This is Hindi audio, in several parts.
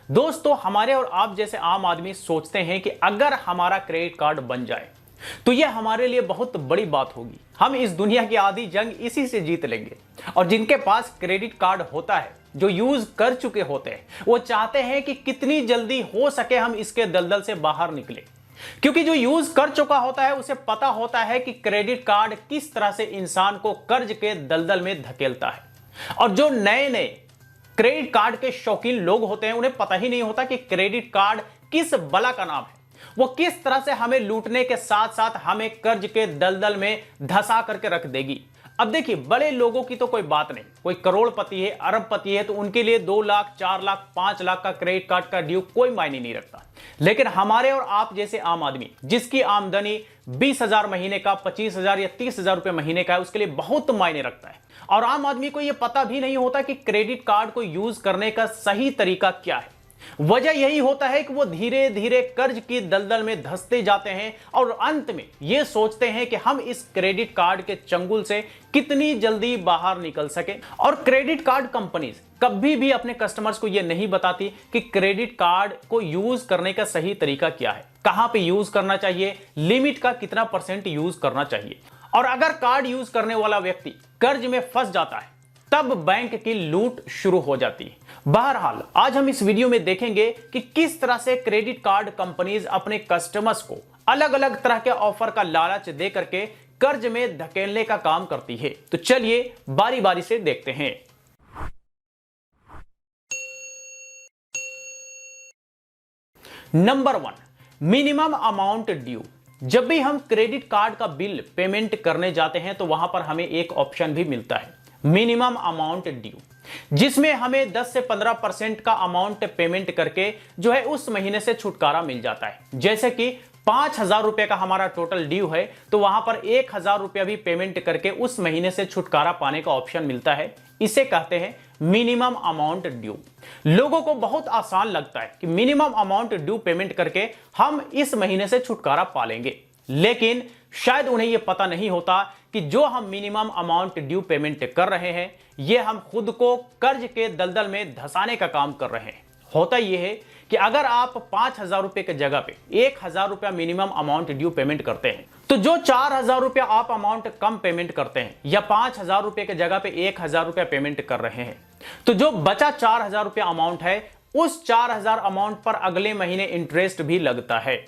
दोस्तों, हमारे और आप जैसे आम आदमी सोचते हैं कि अगर हमारा क्रेडिट कार्ड बन जाए तो यह हमारे लिए बहुत बड़ी बात होगी। हम इस दुनिया की आधी जंग इसी से जीत लेंगे। और जिनके पास क्रेडिट कार्ड होता है, जो यूज कर चुके होते हैं, वो चाहते हैं कि कितनी जल्दी हो सके हम इसके दलदल से बाहर निकले। क्योंकि जो यूज कर चुका होता है उसे पता होता है कि क्रेडिट कार्ड किस तरह से इंसान को कर्ज के दलदल में धकेलता है। और जो नए नए क्रेडिट कार्ड के शौकीन लोग होते हैं, उन्हें पता ही नहीं होता कि क्रेडिट कार्ड किस बला का नाम है। वो किस तरह से हमें लूटने के साथ साथ हमें कर्ज के दलदल में धंसा करके रख देगी। अब देखिए, बड़े लोगों की तो कोई बात नहीं, कोई करोड़पति है, अरबपति है, तो उनके लिए 2 लाख, 4 लाख, 5 लाख का क्रेडिट कार्ड का ड्यू कोई मायने नहीं रखता। लेकिन हमारे और आप जैसे आम आदमी, जिसकी आमदनी 20,000 महीने का, 25,000 या 30,000 रुपए महीने का है, उसके लिए बहुत मायने रखता है। और आम आदमी को यह पता भी नहीं होता कि क्रेडिट कार्ड को यूज करने का सही तरीका क्या है। वजह यही होता है कि वो धीरे धीरे कर्ज की दलदल में धंसते जाते हैं और अंत में ये सोचते हैं कि हम इस क्रेडिट कार्ड के चंगुल से कितनी जल्दी बाहर निकल सके। और क्रेडिट कार्ड कंपनीज कभी भी अपने कस्टमर्स को ये नहीं बताती कि क्रेडिट कार्ड को यूज करने का सही तरीका क्या है, कहां पे यूज करना चाहिए, लिमिट का कितना % यूज करना चाहिए। और अगर कार्ड यूज करने वाला व्यक्ति कर्ज में फंस जाता है, तब बैंक की लूट शुरू हो जाती है। बहरहाल, आज हम इस वीडियो में देखेंगे कि किस तरह से क्रेडिट कार्ड कंपनीज अपने कस्टमर्स को अलग अलग तरह के ऑफर का लालच दे करके कर्ज में धकेलने का काम करती है। तो चलिए बारी बारी से देखते हैं। Number 1, minimum amount due. जब भी हम क्रेडिट कार्ड का बिल पेमेंट करने जाते हैं तो वहां पर हमें एक ऑप्शन भी मिलता है, मिनिमम अमाउंट ड्यू, जिसमें हमें 10 से 15% का अमाउंट पेमेंट करके जो है उस महीने से छुटकारा मिल जाता है। जैसे कि 5,000 रुपए का हमारा टोटल ड्यू है, तो वहां पर 1,000 रुपया भी पेमेंट करके उस महीने से छुटकारा पाने का ऑप्शन मिलता है। इसे कहते हैं मिनिमम अमाउंट ड्यू। लोगों को बहुत आसान लगता है कि मिनिमम अमाउंट ड्यू पेमेंट करके हम इस महीने से छुटकारा पा लेंगे, लेकिन शायद उन्हें यह पता नहीं होता कि जो हम मिनिमम अमाउंट ड्यू पेमेंट कर रहे हैं, यह हम खुद को कर्ज के दलदल में धंसाने का काम कर रहे हैं। होता यह है कि अगर आप 5,000 रुपए की जगह पे 1,000 रुपया मिनिमम अमाउंट ड्यू पेमेंट करते हैं, तो जो 4,000 रुपया आप अमाउंट कम पेमेंट करते हैं, या 5,000 रुपए की जगह पे 1,000 रुपया पेमेंट कर रहे हैं, तो जो बचा 4,000 रुपया अमाउंट है, उस 4,000 अमाउंट पर अगले महीने इंटरेस्ट भी लगता है।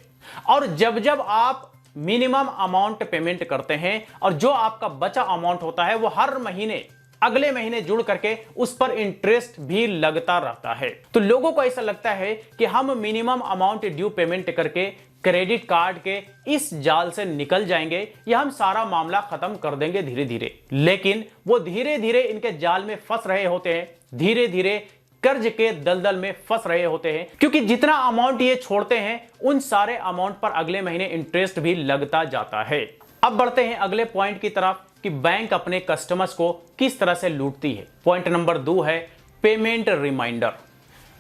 और जब जब आप मिनिमम अमाउंट पेमेंट करते हैं और जो आपका बचा अमाउंट होता है, वो हर महीने अगले महीने जुड़ करके उस पर इंटरेस्ट भी लगता रहता है। तो लोगों को ऐसा लगता है कि हम मिनिमम अमाउंट ड्यू पेमेंट करके क्रेडिट कार्ड के इस जाल से निकल जाएंगे, या हम सारा मामला खत्म कर देंगे धीरे धीरे। लेकिन वो धीरे धीरे इनके जाल में फंस रहे होते हैं, धीरे धीरे कर्ज के दलदल में फंस रहे होते हैं, क्योंकि जितना अमाउंट ये छोड़ते हैं उन सारे अमाउंट पर अगले महीने इंटरेस्ट भी लगता जाता है। अब बढ़ते हैं अगले पॉइंट की तरफ कि बैंक अपने कस्टमर्स को किस तरह से लूटती है। पॉइंट नंबर 2 है पेमेंट रिमाइंडर।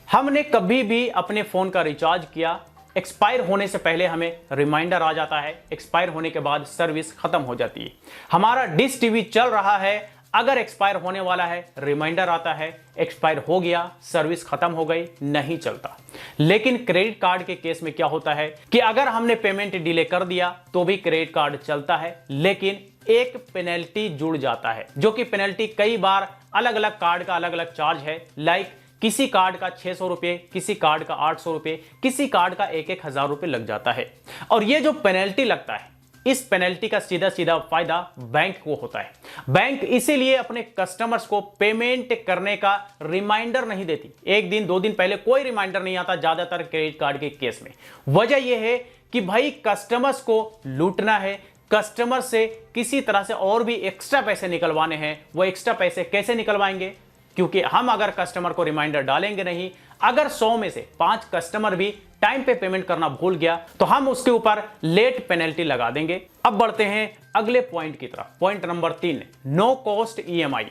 हमने कभी भी अपने फोन का रिचार्ज किया, एक्सपायर होने से पहले हमें रिमाइंडर आ जाता है, एक्सपायर होने के बाद सर्विस खत्म हो जाती है। हमारा डिश टीवी चल रहा है, अगर एक्सपायर होने वाला है रिमाइंडर आता है, एक्सपायर हो गया, सर्विस खत्म हो गई, नहीं चलता। लेकिन क्रेडिट कार्ड के केस में क्या होता है कि अगर हमने पेमेंट डिले कर दिया तो भी क्रेडिट कार्ड चलता है, लेकिन एक पेनल्टी जुड़ जाता है, जो कि पेनल्टी कई बार अलग अलग कार्ड का अलग अलग चार्ज है। लाइक किसी कार्ड का 600 रुपये, किसी कार्ड का 800 रुपये, किसी कार्ड का 1,000 रुपये लग जाता है। और ये जो पेनल्टी लगता है, इस पेनल्टी का सीधा सीधा फायदा बैंक को होता है। बैंक इसीलिए अपने कस्टमर्स को पेमेंट करने का रिमाइंडर नहीं देती। 1 दिन 2 दिन पहले कोई रिमाइंडर नहीं आता ज्यादातर क्रेडिट कार्ड के केस में। वजह यह है कि भाई कस्टमर्स को लूटना है, कस्टमर से किसी तरह से और भी एक्स्ट्रा पैसे निकलवाने हैं। वो एक्स्ट्रा पैसे कैसे निकलवाएंगे? क्योंकि हम अगर कस्टमर को रिमाइंडर डालेंगे नहीं, अगर 100 में से 5 कस्टमर भी टाइम पे पेमेंट करना भूल गया तो हम उसके ऊपर लेट पेनल्टी लगा देंगे। अब बढ़ते हैं अगले पॉइंट की तरफ। Point number 3, no cost EMI।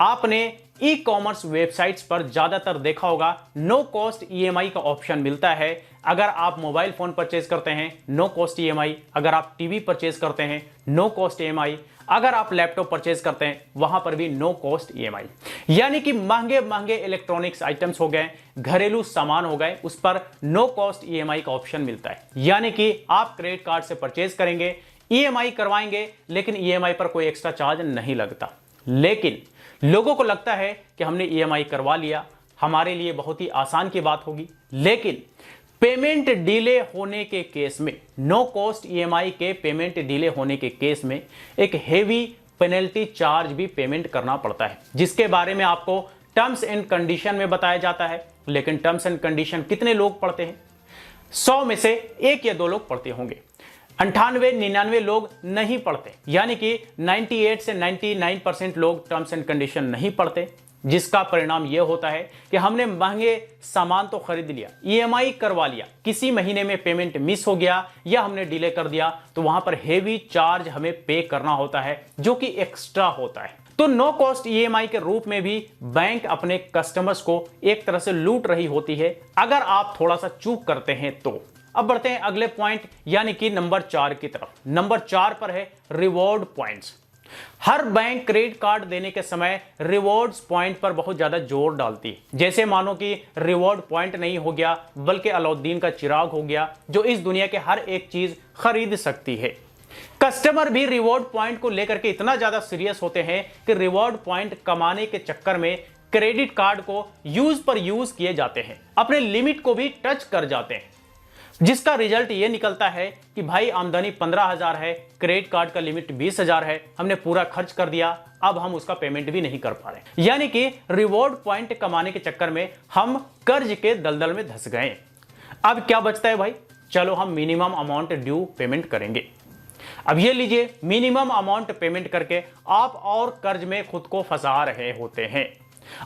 आपने ई कॉमर्स वेबसाइट्स पर ज्यादातर देखा होगा नो कॉस्ट ईएमआई का ऑप्शन मिलता है। अगर आप मोबाइल फोन परचेज करते हैं नो कॉस्ट ईएमआई, अगर आप टीवी परचेज करते हैं नो कॉस्ट ईएमआई, अगर आप लैपटॉप परचेज करते हैं वहां पर भी नो कॉस्ट ईएमआई। यानी कि महंगे महंगे इलेक्ट्रॉनिक्स आइटम्स हो गए, घरेलू सामान हो गए, उस पर नो कॉस्ट ईएमआई का ऑप्शन मिलता है। यानी कि आप क्रेडिट कार्ड से परचेज करेंगे, ईएमआई करवाएंगे, लेकिन ईएमआई पर कोई एक्स्ट्रा चार्ज नहीं लगता। लेकिन लोगों को लगता है कि हमने ईएमआई करवा लिया, हमारे लिए बहुत ही आसान की बात होगी। लेकिन पेमेंट डिले होने के केस में, नो कॉस्ट ईएमआई के पेमेंट डिले होने के केस में एक हेवी पेनल्टी चार्ज भी पेमेंट करना पड़ता है, जिसके बारे में आपको टर्म्स एंड कंडीशन में बताया जाता है। लेकिन टर्म्स एंड कंडीशन कितने लोग पढ़ते हैं? 100 में से 1 या 2 लोग पढ़ते होंगे। 98-99 लोग नहीं पढ़ते, यानी कि 98 से 99% लोग टर्म्स एंड कंडीशन नहीं पढ़ते, जिसका परिणाम यह होता है कि हमने महंगे सामान तो खरीद लिया, ईएमआई करवा लिया, किसी महीने में पेमेंट मिस हो गया या हमने डिले कर दिया तो वहां पर हेवी चार्ज हमें पे करना होता है, जो कि एक्स्ट्रा होता है। तो नो कॉस्ट ईएमआई के रूप में भी बैंक अपने कस्टमर्स को एक तरह से लूट रही होती है, अगर आप थोड़ा सा चूक करते हैं तो। अब बढ़ते हैं अगले पॉइंट यानी कि नंबर 4 की तरफ। नंबर 4 पर है रिवॉर्ड पॉइंट्स। हर बैंक क्रेडिट कार्ड देने के समय रिवॉर्ड्स पॉइंट पर बहुत ज्यादा जोर डालती है। जैसे मानो कि रिवॉर्ड पॉइंट नहीं हो गया बल्कि अलाउद्दीन का चिराग हो गया, जो इस दुनिया के हर एक चीज खरीद सकती है। कस्टमर भी रिवॉर्ड पॉइंट को लेकर के इतना ज्यादा सीरियस होते हैं कि रिवॉर्ड पॉइंट कमाने के चक्कर में क्रेडिट कार्ड को यूज पर यूज किए जाते हैं, अपने लिमिट को भी टच कर जाते हैं, जिसका रिजल्ट ये निकलता है कि भाई आमदनी 15,000 है, क्रेडिट कार्ड का लिमिट 20,000 है, हमने पूरा खर्च कर दिया, अब हम उसका पेमेंट भी नहीं कर पा रहे। यानी कि रिवॉर्ड पॉइंट कमाने के चक्कर में हम कर्ज के दलदल में धंस गए। अब क्या बचता है भाई? चलो हम मिनिमम अमाउंट ड्यू पेमेंट करेंगे। अब ये लीजिए, मिनिमम अमाउंट पेमेंट करके आप और कर्ज में खुद को फंसा रहे होते हैं।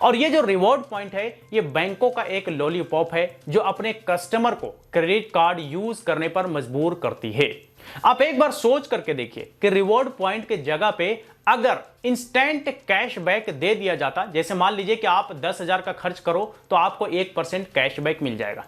और ये जो रिवॉर्ड पॉइंट है, ये बैंकों का एक लॉलीपॉप है जो अपने कस्टमर को क्रेडिट कार्ड यूज करने पर मजबूर करती है। आप एक बार सोच करके देखिए कि रिवॉर्ड पॉइंट के जगह पे अगर इंस्टेंट कैशबैक दे दिया जाता, जैसे मान लीजिए कि आप 10,000 का खर्च करो तो आपको 1% कैशबैक मिल जाएगा,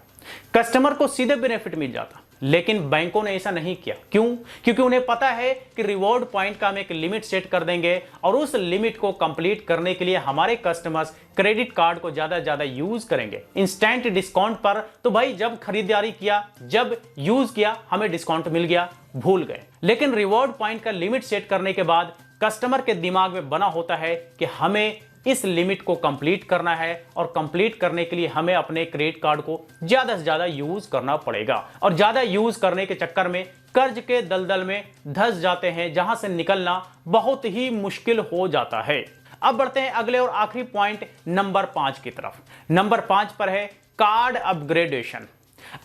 कस्टमर को सीधे बेनिफिट मिल जाता। लेकिन बैंकों ने ऐसा नहीं किया। क्यों? क्योंकि उन्हें पता है कि रिवॉर्ड पॉइंट का हम एक लिमिट सेट कर देंगे और उस लिमिट को कंप्लीट करने के लिए हमारे कस्टमर्स क्रेडिट कार्ड को ज्यादा ज्यादा यूज करेंगे इंस्टेंट डिस्काउंट पर। तो भाई जब खरीदारी किया, जब यूज किया, हमें डिस्काउंट मिल गया, भूल गए। लेकिन रिवॉर्ड पॉइंट का लिमिट सेट करने के बाद कस्टमर के दिमाग में बना होता है कि हमें इस लिमिट को कंप्लीट करना है और कंप्लीट करने के लिए हमें अपने क्रेडिट कार्ड को ज्यादा से ज्यादा यूज करना पड़ेगा। और ज्यादा यूज करने के चक्कर में कर्ज के दलदल में धंस जाते हैं, जहां से निकलना बहुत ही मुश्किल हो जाता है। अब बढ़ते हैं अगले और आखिरी पॉइंट नंबर 5 की तरफ। नंबर 5 पर है कार्ड अपग्रेडेशन।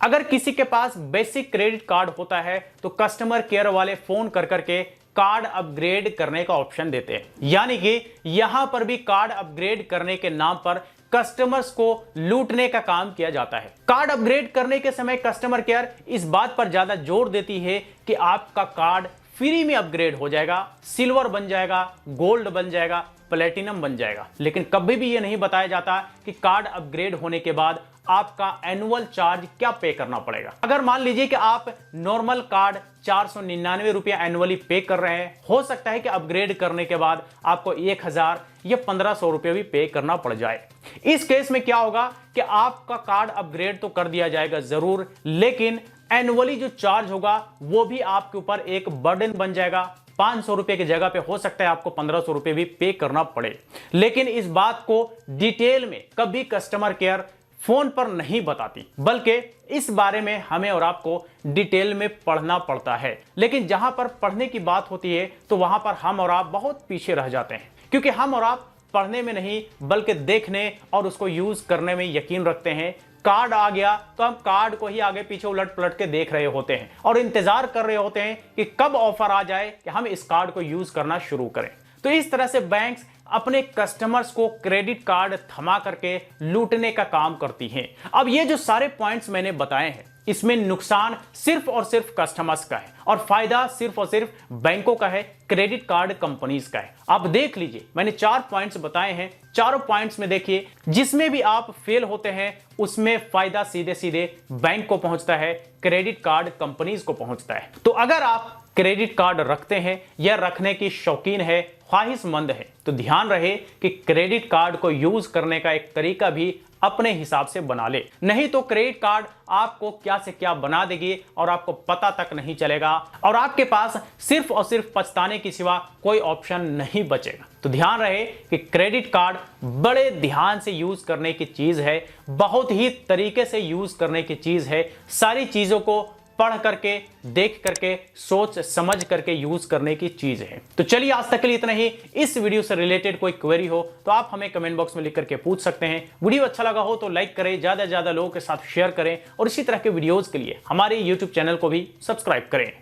अगर किसी के पास बेसिक क्रेडिट कार्ड होता है तो कस्टमर केयर वाले फोन कर करके कार्ड अपग्रेड करने का ऑप्शन देते हैं। यानी कि यहां पर भी कार्ड अपग्रेड करने के नाम पर कस्टमर्स को लूटने का काम किया जाता है। कार्ड अपग्रेड करने के समय कस्टमर केयर इस बात पर ज्यादा जोर देती है कि आपका कार्ड फ्री में अपग्रेड हो जाएगा, सिल्वर बन जाएगा, गोल्ड बन जाएगा, प्लेटिनम बन जाएगा। लेकिन कभी भी यह नहीं बताया जाता कि कार्ड अपग्रेड होने के बाद आपका एनुअल चार्ज क्या पे करना पड़ेगा। अगर मान लीजिए कि आप नॉर्मल कार्ड 499 रुपया एनुअली पे कर रहे हैं, हो सकता है कि अपग्रेड करने के बाद आपको 1,000 या 1,500 रुपये भी पे करना पड़ जाए। इस केस में क्या होगा कि आपका कार्ड अपग्रेड तो कर दिया जाएगा जरूर, लेकिन एनुअली जो चार्ज होगा वो भी आपके ऊपर एक बर्डन बन जाएगा। 500 रुपए की जगह पे हो सकता है आपको 1,500 रुपए भी पे करना पड़े। लेकिन इस बात को डिटेल में कभी कस्टमर केयर फोन पर नहीं बताती, बल्कि इस बारे में हमें और आपको डिटेल में पढ़ना पड़ता है। लेकिन जहां पर पढ़ने की बात होती है तो वहां पर हम और आप बहुत पीछे रह जाते हैं, क्योंकि हम और आप पढ़ने में नहीं बल्कि देखने और उसको यूज करने में यकीन रखते हैं। कार्ड आ गया तो हम कार्ड को ही आगे पीछे उलट पलट के देख रहे होते हैं और इंतजार कर रहे होते हैं कि कब ऑफर आ जाए कि हम इस कार्ड को यूज करना शुरू करें। तो इस तरह से बैंक्स अपने कस्टमर्स को क्रेडिट कार्ड थमा करके लूटने का काम करती हैं। अब ये जो सारे पॉइंट्स मैंने बताए हैं, इसमें नुकसान सिर्फ और सिर्फ कस्टमर्स का है और फायदा सिर्फ और सिर्फ बैंकों का है, क्रेडिट कार्ड कंपनीज का है। आप देख लीजिए, मैंने 4 पॉइंट्स बताए हैं, चारों पॉइंट्स में देखिए जिसमें भी आप फेल होते हैं उसमें फायदा सीधे सीधे बैंक को पहुंचता है, क्रेडिट कार्ड कंपनीज को पहुंचता है। तो अगर आप क्रेडिट कार्ड रखते हैं या रखने की शौकीन है, ख्वाहिशमंद है, तो ध्यान रहे कि क्रेडिट कार्ड को यूज करने का एक तरीका भी अपने हिसाब से बना ले, नहीं तो क्रेडिट कार्ड आपको क्या से क्या बना देगी और आपको पता तक नहीं चलेगा और आपके पास सिर्फ और सिर्फ पछताने के सिवा कोई ऑप्शन नहीं बचेगा। तो ध्यान रहे कि क्रेडिट कार्ड बड़े ध्यान से यूज करने की चीज है, बहुत ही तरीके से यूज करने की चीज है, सारी चीजों को पढ़ करके, देख करके, सोच समझ करके यूज करने की चीज है। तो चलिए आज तक के लिए इतना ही। इस वीडियो से रिलेटेड कोई क्वेरी हो तो आप हमें कमेंट बॉक्स में लिख करके पूछ सकते हैं। वीडियो अच्छा लगा हो तो लाइक करें, ज्यादा से ज्यादा लोगों के साथ शेयर करें और इसी तरह के वीडियोज के लिए हमारे यूट्यूब चैनल को भी सब्सक्राइब करें।